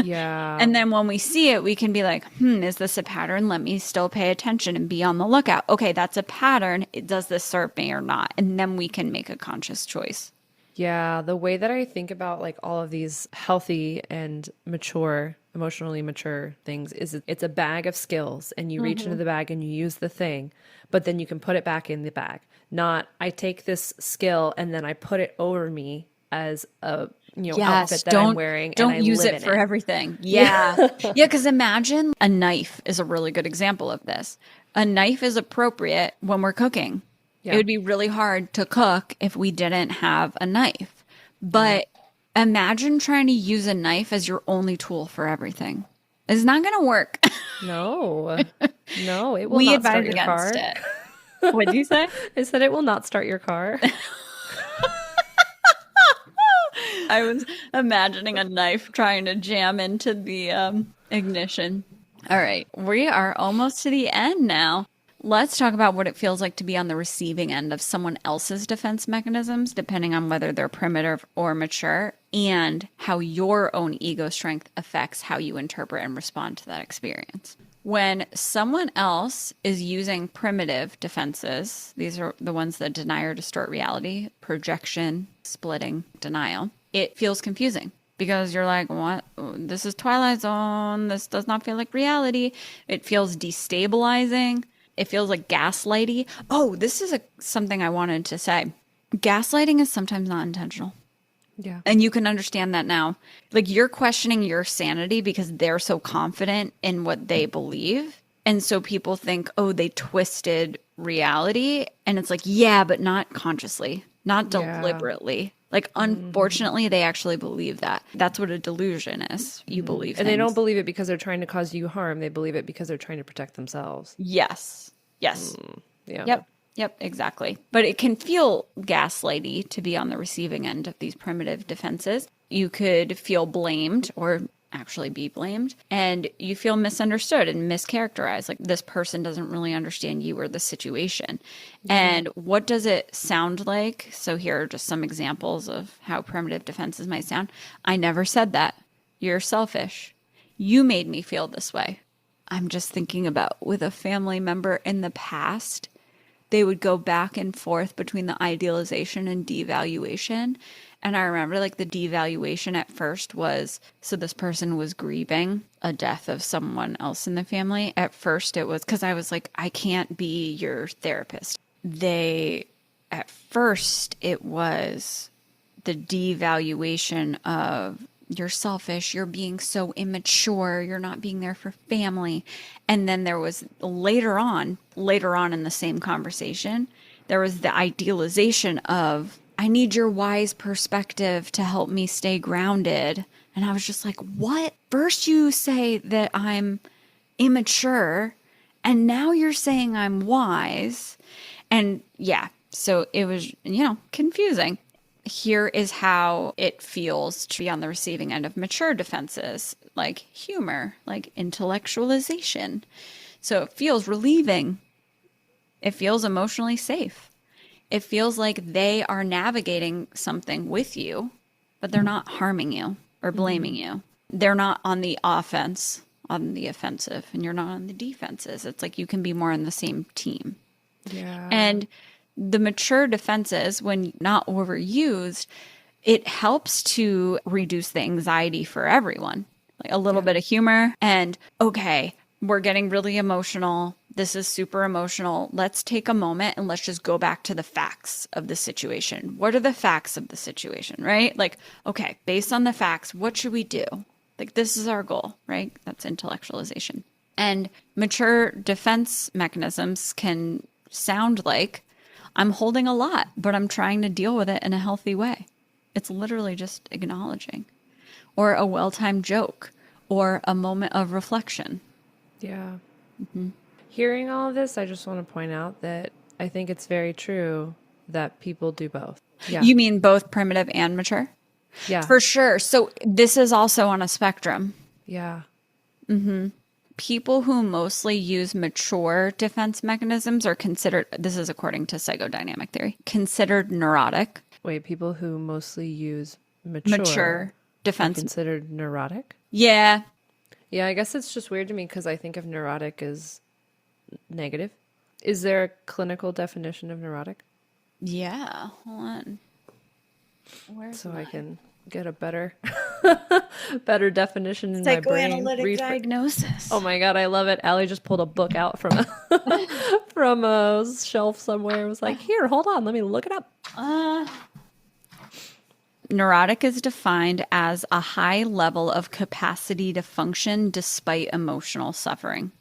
Yeah. And then when we see it, we can be like, is this a pattern? Let me still pay attention and be on the lookout. Okay, that's a pattern. Does this serve me or not? And then we can make a conscious choice. Yeah, the way that I think about like all of these healthy and mature, emotionally mature things is it's a bag of skills, and you reach into the bag and you use the thing, but then you can put it back in the bag. Not I take this skill and then I put it over me as a outfit that I'm wearing. Don't and I use live it in for everything. Yeah. Because imagine a knife is a really good example of this. A knife is appropriate when we're cooking. It would be really hard to cook if we didn't have a knife. But imagine trying to use a knife as your only tool for everything. It's not going to work. No, it will not start your car. It. What did you say? I said it will not start your car. I was imagining a knife trying to jam into the ignition. All right. We are almost to the end now. Let's talk about what it feels like to be on the receiving end of someone else's defense mechanisms, depending on whether they're primitive or mature, and how your own ego strength affects how you interpret and respond to that experience. When someone else is using primitive defenses, these are the ones that deny or distort reality, projection, splitting, denial, it feels confusing. Because you're like, what? This is Twilight Zone. This does not feel like reality. It feels destabilizing. It feels like gaslighty. Oh, this is something I wanted to say. Gaslighting is sometimes not intentional. Yeah. And you can understand that now. Like you're questioning your sanity because they're so confident in what they believe. And so people think, oh, they twisted reality. And it's like, yeah, but not consciously, not deliberately. Like, unfortunately, they actually believe that. That's what a delusion is. You believe things. And they don't believe it because they're trying to cause you harm. They believe it because they're trying to protect themselves. Yes. Yeah. Yep. Yep, exactly. But it can feel gaslighty to be on the receiving end of these primitive defenses. You could feel blamed or actually be blamed, and you feel misunderstood and mischaracterized. Like this person doesn't really understand you or the situation. And what does it sound like? So here are just some examples of how primitive defenses might sound. I never said that. You're selfish. You made me feel this way. I'm just thinking about with a family member in the past, they would go back and forth between the idealization and devaluation. And I remember like the devaluation at first was, so this person was grieving a death of someone else in the family. At first it was because I was like, I can't be your therapist. At first it was the devaluation of, you're selfish, you're being so immature, you're not being there for family. And then there was later on in the same conversation, there was the idealization of, I need your wise perspective to help me stay grounded. And I was just like, what? First you say that I'm immature, and now you're saying I'm wise. And yeah, so it was, confusing. Here is how it feels to be on the receiving end of mature defenses, like humor, like intellectualization. So it feels relieving. It feels emotionally safe. It feels like they are navigating something with you, but they're not harming you or blaming you. They're not on the offense, on the offensive, and you're not on the defenses. It's like you can be more on the same team. Yeah. And the mature defenses, when not overused, it helps to reduce the anxiety for everyone. Like a little bit of humor and, okay, we're getting really emotional. This is super emotional. Let's take a moment and let's just go back to the facts of the situation. What are the facts of the situation, right? Like, okay, based on the facts, what should we do? Like, this is our goal, right? That's intellectualization. And mature defense mechanisms can sound like, I'm holding a lot, but I'm trying to deal with it in a healthy way. It's literally just acknowledging, or a well-timed joke, or a moment of reflection. Yeah. Hearing all of this, I just want to point out that I think it's very true that people do both. Yeah. You mean both primitive and mature? Yeah. For sure. So this is also on a spectrum. Yeah. People who mostly use mature defense mechanisms are considered, this is according to psychodynamic theory, considered neurotic. Wait, people who mostly use mature defense. considered neurotic? Yeah. Yeah, I guess it's just weird to me because I think of neurotic as negative. Is there a clinical definition of neurotic? Yeah. Hold on. Where's so mine? I can get a better definition in my brain. Psychoanalytic diagnosis. Oh my God, I love it. Allie just pulled a book out from from a shelf somewhere. It was like, here, hold on, let me look it up. Neurotic is defined as a high level of capacity to function despite emotional suffering.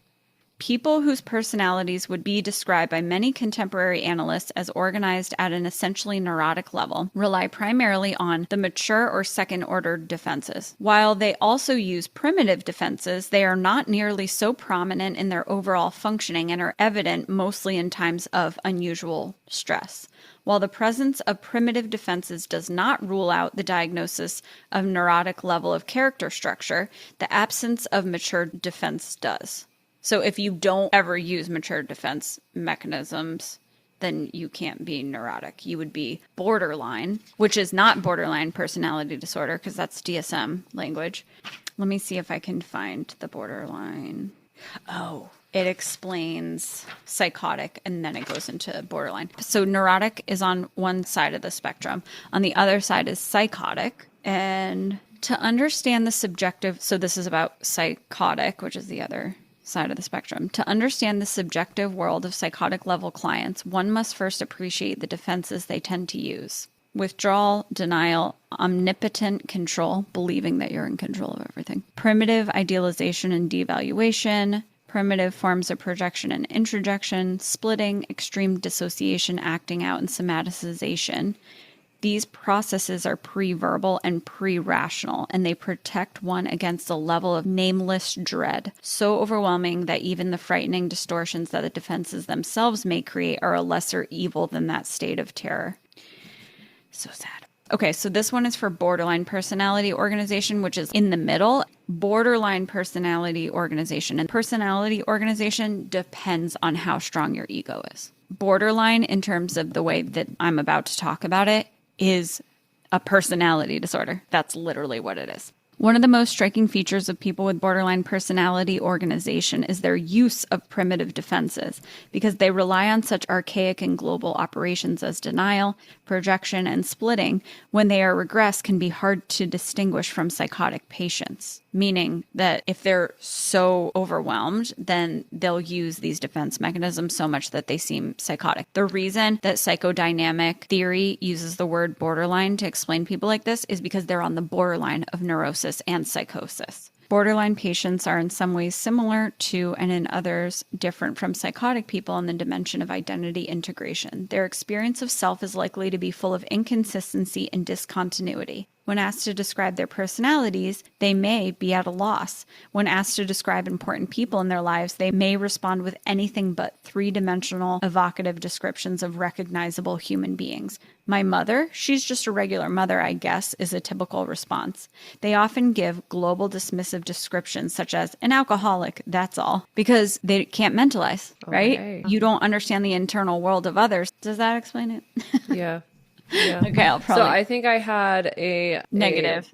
People whose personalities would be described by many contemporary analysts as organized at an essentially neurotic level rely primarily on the mature or second-order defenses. While they also use primitive defenses, they are not nearly so prominent in their overall functioning and are evident mostly in times of unusual stress. While the presence of primitive defenses does not rule out the diagnosis of neurotic level of character structure, the absence of mature defense does. So if you don't ever use mature defense mechanisms, then you can't be neurotic. You would be borderline, which is not borderline personality disorder because that's DSM language. Let me see if I can find the borderline. Oh, it explains psychotic and then it goes into borderline. So neurotic is on one side of the spectrum. On the other side is psychotic. And to understand the subjective, so this is about psychotic, which is the other side of the spectrum. To understand the subjective world of psychotic level clients, one must first appreciate the defenses they tend to use. Withdrawal, denial, omnipotent control, believing that you're in control of everything. Primitive idealization and devaluation. Primitive forms of projection and introjection. Splitting, extreme dissociation, acting out, and somaticization. These processes are pre-verbal and pre-rational, and they protect one against a level of nameless dread, so overwhelming that even the frightening distortions that the defenses themselves may create are a lesser evil than that state of terror. So sad. Okay, so this one is for borderline personality organization, which is in the middle. Borderline personality organization. And personality organization depends on how strong your ego is. Borderline, in terms of the way that I'm about to talk about it, is a personality disorder. That's literally what it is. One of the most striking features of people with borderline personality organization is their use of primitive defenses, because they rely on such archaic and global operations as denial, projection, and splitting. When they are regressed, can be hard to distinguish from psychotic patients, meaning that if they're so overwhelmed, then they'll use these defense mechanisms so much that they seem psychotic. The reason that psychodynamic theory uses the word borderline to explain people like this is because they're on the borderline of neurosis and psychosis. Borderline patients are in some ways similar to, and in others different from, psychotic people in the dimension of identity integration. Their experience of self is likely to be full of inconsistency and discontinuity. When asked to describe their personalities, they may be at a loss. When asked to describe important people in their lives, they may respond with anything but three-dimensional, evocative descriptions of recognizable human beings. My mother, she's just a regular mother, I guess, is a typical response. They often give global dismissive descriptions such as an alcoholic, that's all, because they can't mentalize, right? Okay. You don't understand the internal world of others. Does that explain it? Yeah. Yeah. Okay, I'll probably... So I think I had a negative.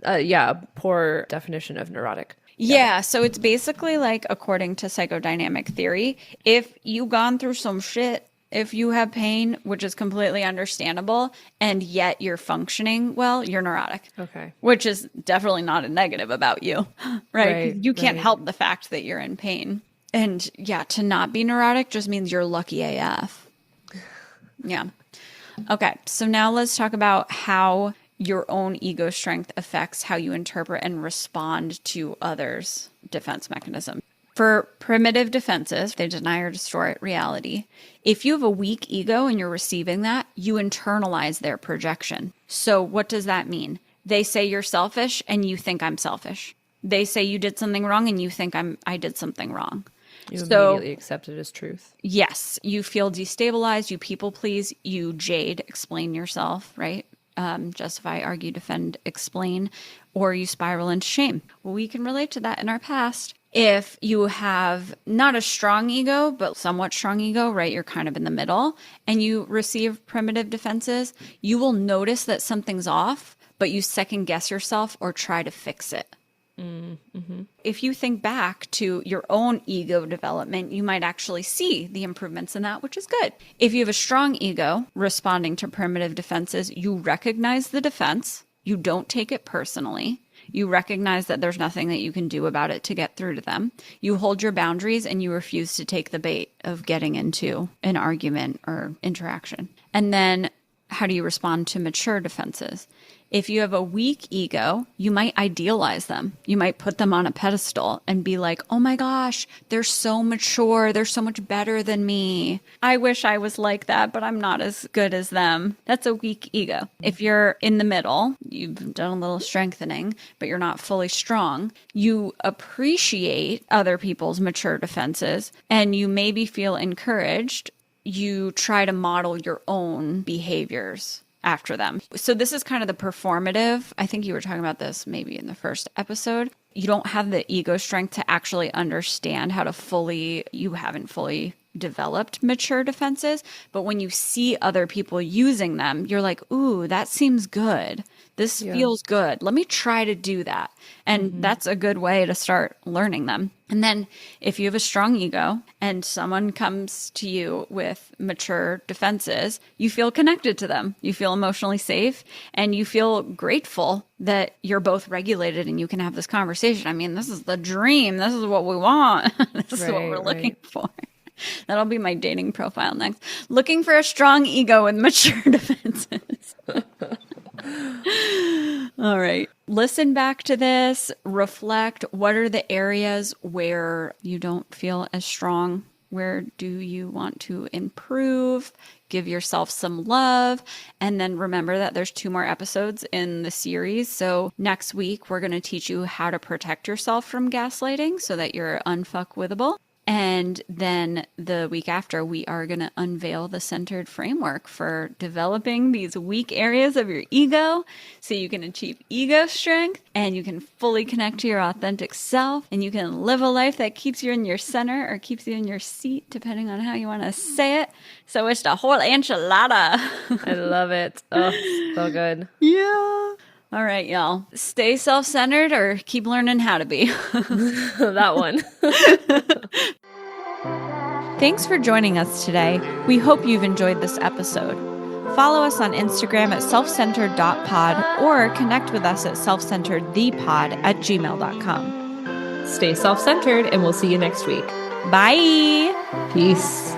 Poor definition of neurotic. Yeah, so it's basically like, according to psychodynamic theory, if you've gone through some shit, if you have pain, which is completely understandable, and yet you're functioning well, you're neurotic. Okay. Which is definitely not a negative about you, right? You can't help the fact that you're in pain. And yeah, to not be neurotic just means you're lucky AF. Yeah. Okay, so now let's talk about how your own ego strength affects how you interpret and respond to others' defense mechanism. For primitive defenses, they deny or distort reality. If you have a weak ego and you're receiving that, you internalize their projection. So what does that mean? They say you're selfish and you think I'm selfish. They say you did something wrong and you think I did something wrong. You immediately accept it as truth. Yes. You feel destabilized. You people please. You jade. Explain yourself, right? Justify, argue, defend, explain, or you spiral into shame. Well, we can relate to that in our past. If you have not a strong ego, but somewhat strong ego, right? You're kind of in the middle, and you receive primitive defenses, you will notice that something's off, but you second guess yourself or try to fix it. Mm-hmm. If you think back to your own ego development, you might actually see the improvements in that, which is good. If you have a strong ego responding to primitive defenses, you recognize the defense, you don't take it personally, you recognize that there's nothing that you can do about it to get through to them, you hold your boundaries, and you refuse to take the bait of getting into an argument or interaction. And then how do you respond to mature defenses? If you have a weak ego, you might idealize them. You might put them on a pedestal and be like, oh my gosh, they're so mature. They're so much better than me. I wish I was like that, but I'm not as good as them. That's a weak ego. If you're in the middle, you've done a little strengthening, but you're not fully strong, you appreciate other people's mature defenses and you maybe feel encouraged. You try to model your own behaviors after them. So this is kind of the performative. I think you were talking about this maybe in the first episode. You don't have the ego strength to actually understand how to you haven't fully developed mature defenses. But when you see other people using them, you're like, ooh, that seems good. This feels good. Let me try to do that. And that's a good way to start learning them. And then if you have a strong ego and someone comes to you with mature defenses, you feel connected to them. You feel emotionally safe and you feel grateful that you're both regulated and you can have this conversation. I mean, this is the dream. This is what we want. This is what we're looking for. That'll be my dating profile next. Looking for a strong ego with mature defenses. All right. Listen back to this. Reflect. What are the areas where you don't feel as strong Where do you want to improve? Give yourself some love. And then remember that there's 2 more episodes in the series. So next week, we're going to teach you how to protect yourself from gaslighting so that you're unfuckwithable. And then the week after, we are going to unveil the centered framework for developing these weak areas of your ego so you can achieve ego strength and you can fully connect to your authentic self and you can live a life that keeps you in your center or keeps you in your seat, depending on how you want to say it. So it's the whole enchilada. I love it. Oh, so good. Yeah. All right, y'all. Stay self-centered or keep learning how to be. That one. Thanks for joining us today. We hope you've enjoyed this episode. Follow us on Instagram at selfcentered.pod or connect with us at selfcenteredthepod@gmail.com. Stay self-centered, and we'll see you next week. Bye. Peace.